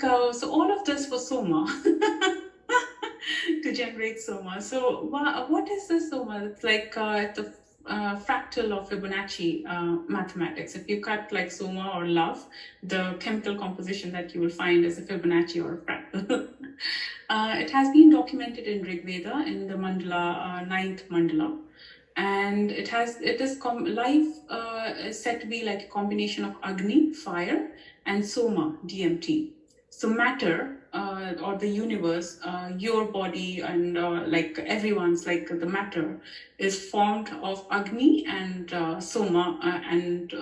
So all of this was Soma to generate Soma. So what is the Soma? It's like the fractal of Fibonacci mathematics. If you cut like Soma or love, the chemical composition that you will find is a Fibonacci or a fractal. It has been documented in Rig Veda in the mandala, ninth mandala. And life is said to be like a combination of Agni, fire, and Soma, DMT. So matter or the universe, your body and like everyone's, like the matter is formed of Agni and Soma and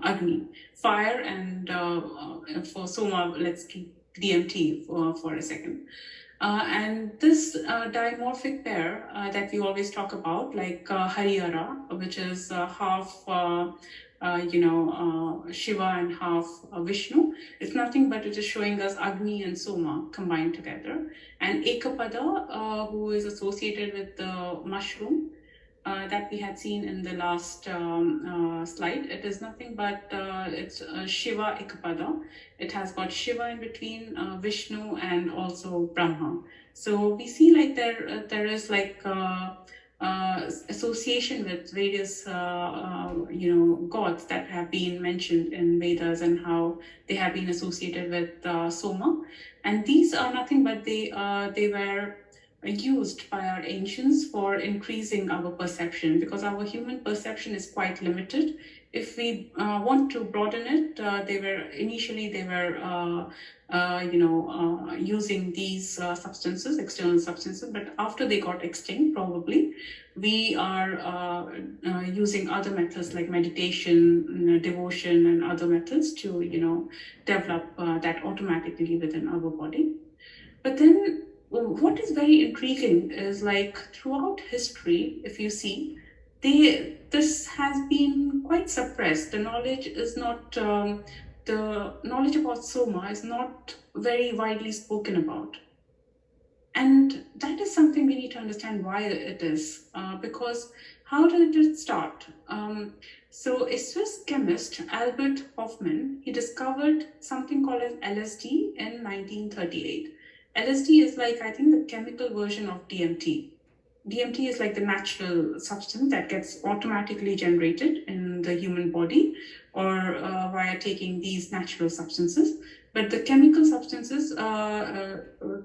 Agni, fire, and for Soma, let's keep DMT for a second. And this dimorphic pair that we always talk about, like Harihara, which is half Shiva and half Vishnu, it's nothing but it is showing us Agni and Soma combined together. And Ekapada, who is associated with the mushroom, that we had seen in the last slide. It is nothing but it's Shiva Ekapada. It has got Shiva in between, Vishnu, and also Brahma. So we see like there is like association with various gods that have been mentioned in Vedas and how they have been associated with Soma. And these are nothing but they were used by our ancients for increasing our perception, because our human perception is quite limited. If we want to broaden it, they were using these substances, external substances, but after they got extinct, probably we are using other methods like meditation, devotion, and other methods to develop that automatically within our body. But then what is very intriguing is, like, throughout history, if you see, this has been quite suppressed. The knowledge is not the knowledge about Soma is not very widely spoken about. And that is something we need to understand why it is, because how did it start? So a Swiss chemist, Albert Hofmann, he discovered something called as LSD in 1938. LSD is like, I think, the chemical version of DMT. DMT is like the natural substance that gets automatically generated in the human body or via taking these natural substances. But the chemical substances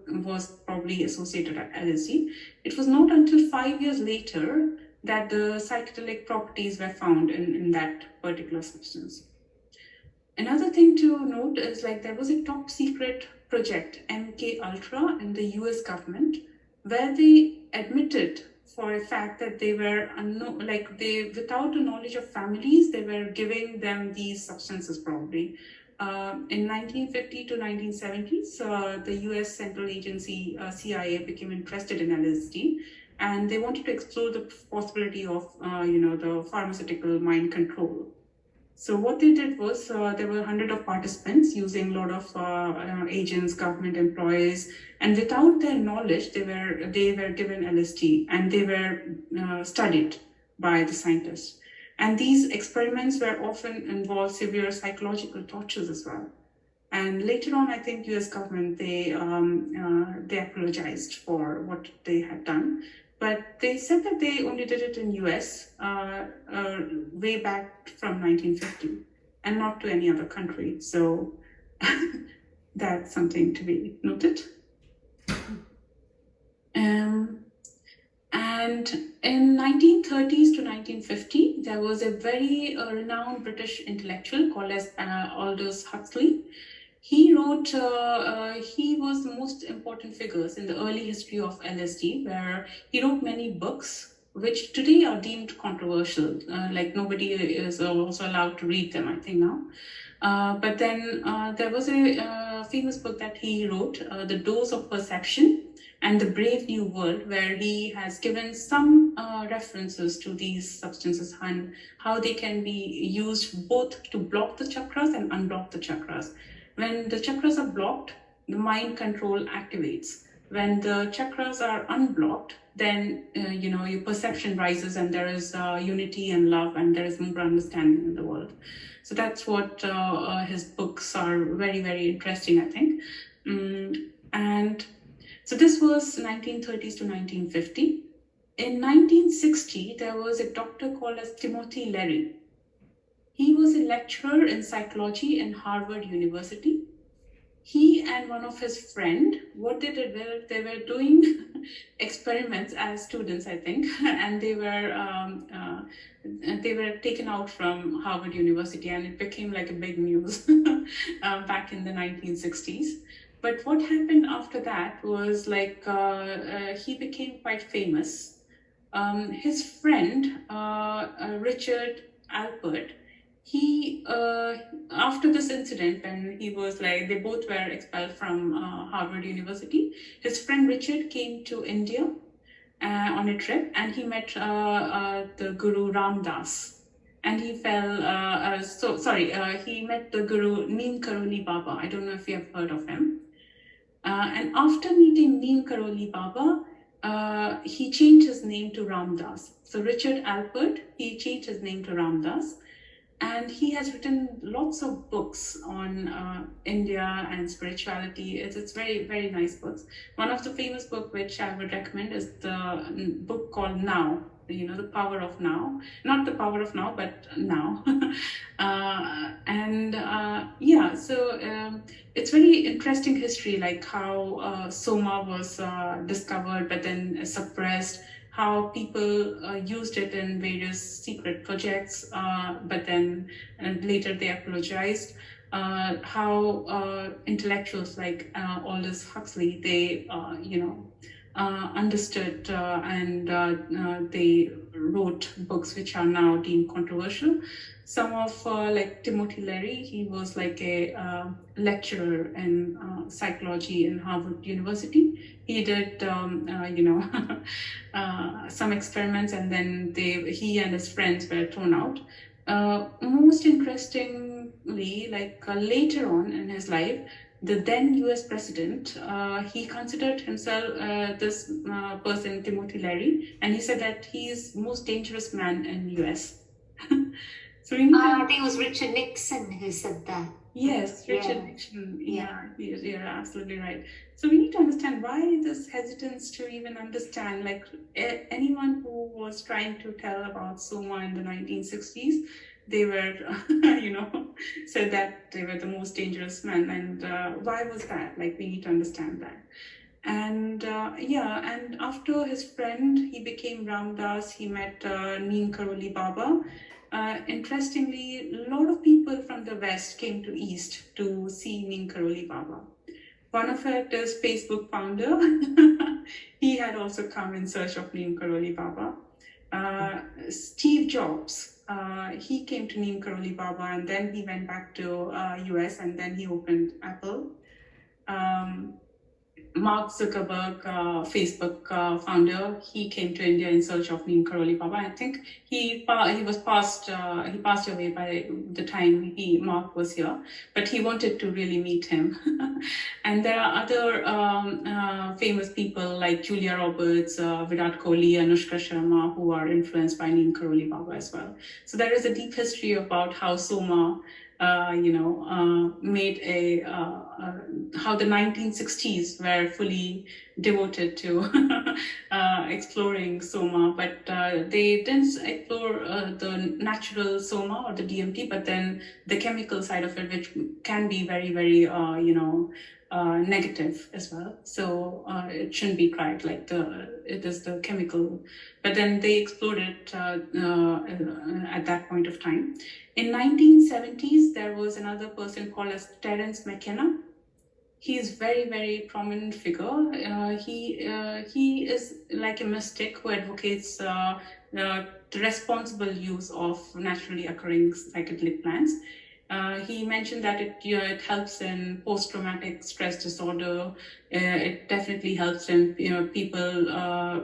was probably associated with LSD. It was not until 5 years later that the psychedelic properties were found in that particular substance. Another thing to note is, like, there was a top secret project, MK Ultra, in the US government, where they admitted for a fact that they were without the knowledge of families, they were giving them these substances probably. In 1950 to 1970s, the US Central Agency, CIA, became interested in LSD, and they wanted to explore the possibility of the pharmaceutical mind control. So what they did was, there were hundreds of participants using a lot of agents, government employees, and without their knowledge, they were given LSD, and they were studied by the scientists. And these experiments were often involved severe psychological tortures as well. And later on, I think US government, they apologized for what they had done. But they said that they only did it in US way back from 1950 and not to any other country. So that's something to be noted. And in 1930s to 1950, there was a very renowned British intellectual called as Aldous Huxley. He wrote, he was the most important figures in the early history of LSD, where he wrote many books, which today are deemed controversial. Like, nobody is also allowed to read them, I think, now. But then there was a famous book that he wrote, The Dose of Perception and the Brave New World, where he has given some references to these substances and how they can be used both to block the chakras and unblock the chakras. When the chakras are blocked, the mind control activates. When the chakras are unblocked, then your perception rises, and there is unity and love, and there is more understanding in the world. So that's what his books are very, very interesting, I think. And so this was 1930s to 1950. In 1960, there was a doctor called as Timothy Leary. He was a lecturer in psychology in Harvard University. He and one of his friend, what they did, they were doing experiments as students, I think, and they were taken out from Harvard University, and it became like a big news back in the 1960s. But what happened after that was he became quite famous. His friend, Richard Alpert, he after this incident, when he was like, they both were expelled from Harvard University, his friend Richard came to India on a trip, and he met the Guru Ram Das, and he he met the Guru Neem Karoli Baba. I don't know if you have heard of him. And after meeting Neem Karoli Baba, he changed his name to Ram Das. So Richard Alpert, he changed his name to Ram Das. And he has written lots of books on India and spirituality. It's very, very nice books. One of the famous book which I would recommend is the book called Now. The power of now. Not the power of now, but now. So it's very interesting history, like how Soma was discovered but then suppressed, how people used it in various secret projects, but then later they apologized. How intellectuals like Aldous Huxley, they understood and they wrote books which are now deemed controversial. Some of like Timothy Leary, he was like a lecturer in psychology in Harvard University. He did some experiments, and then he and his friends were thrown out. Most interestingly, later on in his life, the then US president, he considered himself this person, Timothy Leary, and he said that he is most dangerous man in US. So I think it was Richard Nixon who said that. Yes, Richard Nixon. Yeah, you're absolutely right. So we need to understand why this hesitance to even understand, like anyone who was trying to tell about Soma in the 1960s, they were, said that they were the most dangerous men. And why was that? Like, we need to understand that. And and after his friend, he became Ram Das, he met Neem Karoli Baba. Interestingly, a lot of people from the West came to East to see Neem Karoli Baba. One of it is Facebook founder. He had also come in search of Neem Karoli Baba. Steve Jobs, he came to Neem Karoli Baba, and then he went back to US, and then he opened Apple. Mark Zuckerberg, Facebook founder, he came to India in search of Neem Karoli Baba. I think he passed away by the time Mark was here, but he wanted to really meet him. And there are other famous people like Julia Roberts, Virat Kohli, Anushka Sharma, who are influenced by Neem Karoli Baba as well. So there is a deep history about how Soma made how the 1960s were fully devoted to exploring Soma, but they didn't explore the natural Soma or the DMT, but then the chemical side of it, which can be very, very, negative as well. So it shouldn't be tried, it is the chemical, but then they explored it at that point of time. In 1970s, there was another person called as Terence McKenna. He is very, very prominent figure. He is like a mystic who advocates the responsible use of naturally occurring psychedelic plants. He mentioned that it helps in post-traumatic stress disorder. It definitely helps in people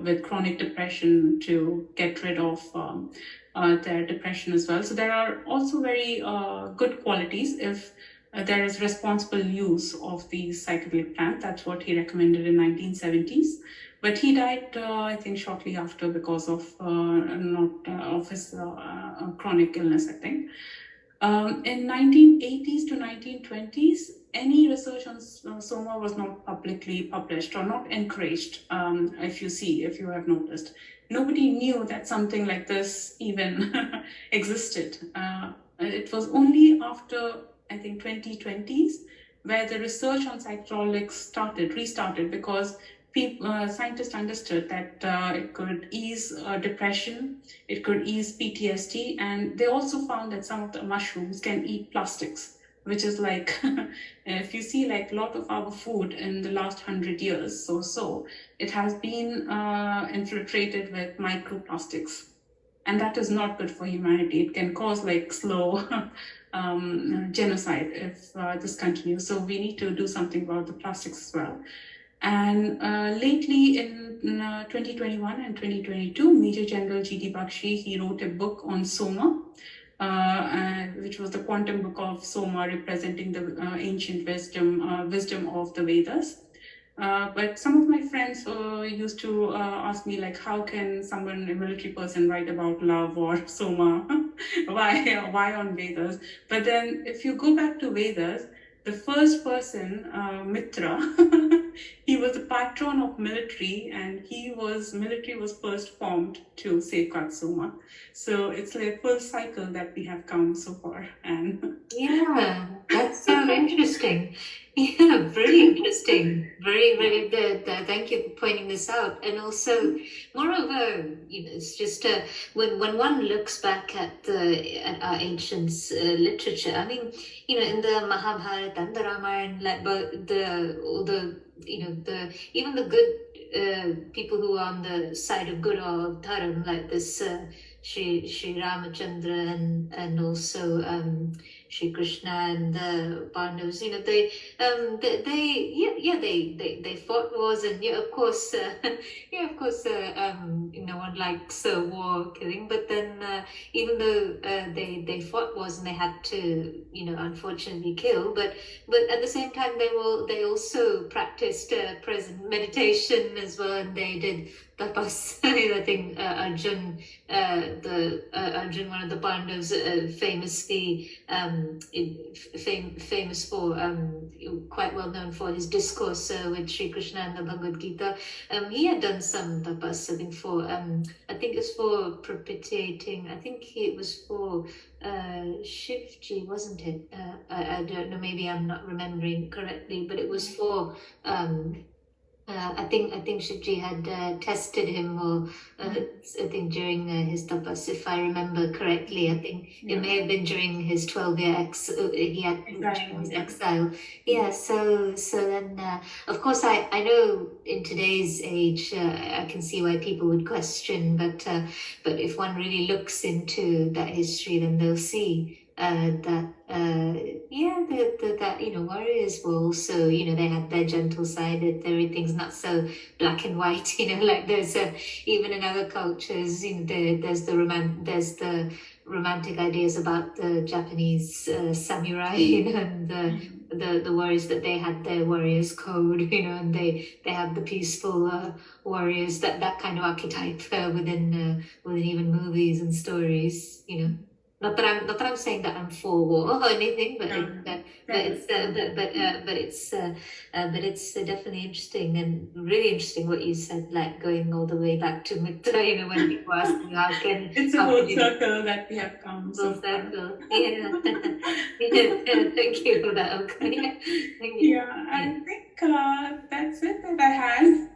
with chronic depression to get rid of their depression as well. So there are also very good qualities if there is responsible use of these psychedelic plants. That's what he recommended in 1970s. But he died, I think, shortly after because of not of his chronic illness, I think. In 1980s to 1920s, any research on Soma was not publicly published or not encouraged. If you have noticed, nobody knew that something like this even existed. It was only after, I think, 2020s where the research on psychedelics restarted, because scientists understood that it could ease depression, it could ease PTSD, and they also found that some of the mushrooms can eat plastics, which is like, if you see like a lot of our food in the last 100 years or so, it has been infiltrated with microplastics. And that is not good for humanity. It can cause like slow genocide if this continues. So we need to do something about the plastics as well. And lately in 2021 and 2022, Major General G.D. Bakshi, he wrote a book on Soma, which was the quantum book of Soma, representing the ancient wisdom of the Vedas. But some of my friends used to ask me, like, how can someone, a military person, write about love or Soma? why on Vedas? But then if you go back to Vedas, the first person, Mitra, he was the patron of military, and military was first formed to safeguard Soma. So it's like a full cycle that we have come so far. And Yeah, that's so interesting. Yeah, very interesting. Very, very good. Thank you for pointing this out. And also, moreover, it's just when one looks back at our ancient literature. I mean, in the Mahabharata and the Ramayana, like, but all the the even the good people who are on the side of good or dharma, like this Sri Ramachandra and also Shri Krishna and the Pandavas, they fought wars, and of course, no one likes war killing, but then even though they fought wars and they had to, unfortunately kill, but at the same time they also practiced present meditation as well, and they did tapas. I think Arjun, Arjun, one of the Pandavas, famously famous for quite well known for his discourse with Sri Krishna and the Bhagavad Gita. He had done some tapas, I think, for I think it's for propitiating. I think it was for Shivji, wasn't it? I don't know. Maybe I'm not remembering correctly, but it was for. I think Shivji had tested him, or I think during his tapas, if I remember correctly. I think it may have been during his 12-year he had during his exile. Yeah. So then, of course, I know in today's age, I can see why people would question, but if one really looks into that history, then they'll see that warriors were also, they had their gentle side, that everything's not so black and white, like there's even in other cultures, there's the romantic ideas about the Japanese samurai, and the warriors, that they had their warriors code, and they have the peaceful warriors, that kind of archetype within even movies and stories, Not that I'm saying that I'm for war or anything, but it's definitely interesting, and really interesting what you said, like going all the way back to Mitra. When people ask me how can it's a whole circle that we have come. Full circle. Yeah. Thank you for that. Okay. Thank you. Yeah, I think that's it that I had.